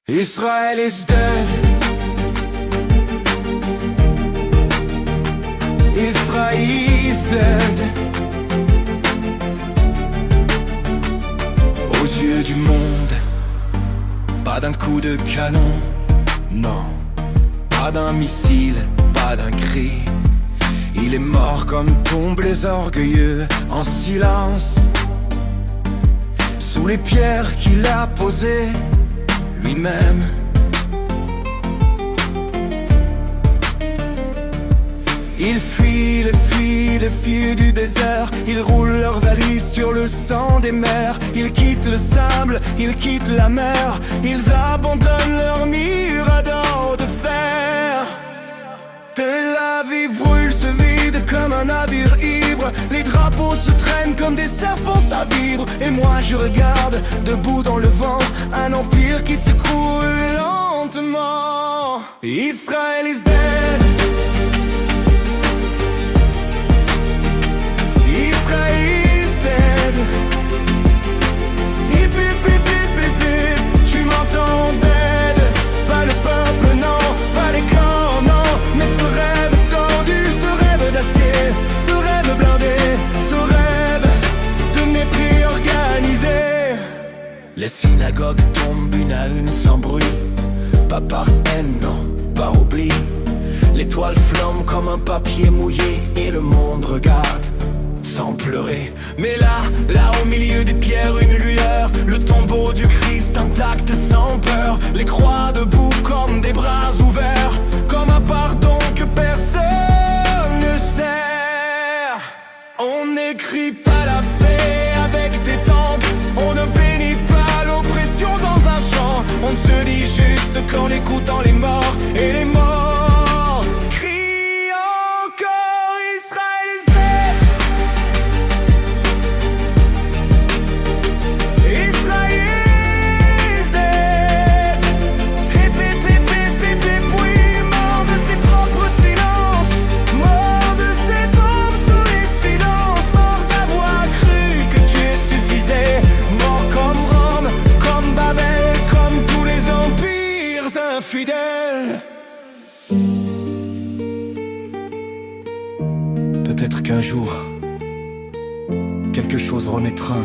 Israel is dead. Israel is dead. Aux yeux du monde, pas d'un coup de canon, non, pas d'un missile, pas d'un cri. Il est mort comme tombent les orgueilleux en silence, sous les pierres qu'il a posées lui-même. Ils fuient les filles du désert. Ils roulent leurs valises sur le sang des mers. Ils quittent le sable, ils quittent la mer. Ils abandonnent leurs miradors de fer. Tel Aviv brûle, se vide comme un navire ivre. Les drapeaux se traînent comme des serpents à vivre. Et moi je regarde, debout dans le vent, un empire qui s'écroule lentement. Israel is dead. Israel is dead. Hip hip hip hip hip hip. Tu m'entends dead. Pas le peuple, non, pas les camps, non. Mais ce rêve tordu, ce rêve d'acier, ce rêve blindé, ce rêve de mépris organisé. Les synagogues tombent une à une sans bruit, pas par haine, non, par oubli. L'étoile flambe comme un papier mouillé et le monde regarde sans pleurer. Mais là au milieu des pierres une lueur, le tombeau du Christ intact sans peur. Les croix debout comme des bras ouverts, comme un pardon que personne ne sert. On n'écrit pas la paix avec des tanks, on ne bénit pas l'oppression dans un champ. On ne se dit juste qu'en écoutant les morts et les morts crient encore Israël is dead. Israël is dead. Hip hip hip hip hip hip. Oui, mort de ses propres silences, mort de ses tombes sous les silences, mort d'avoir cru que Dieu suffisait, mort comme Rome, comme Babel, comme tous les empires infidèles. Peut-être qu'un jour quelque chose renaîtra,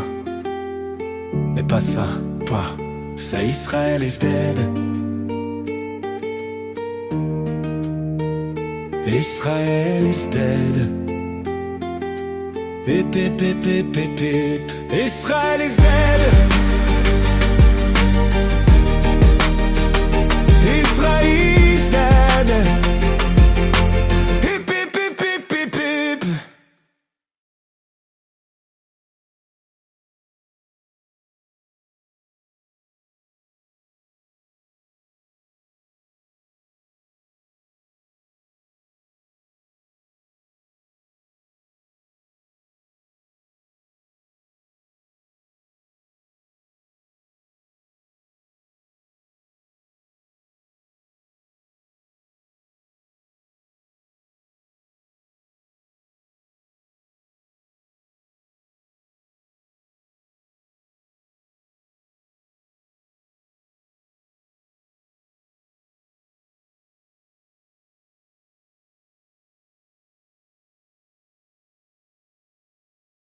mais pas ça, pas ça. Israel is dead. Israel is dead. Hip hip hip hip hip hip. Israel is dead.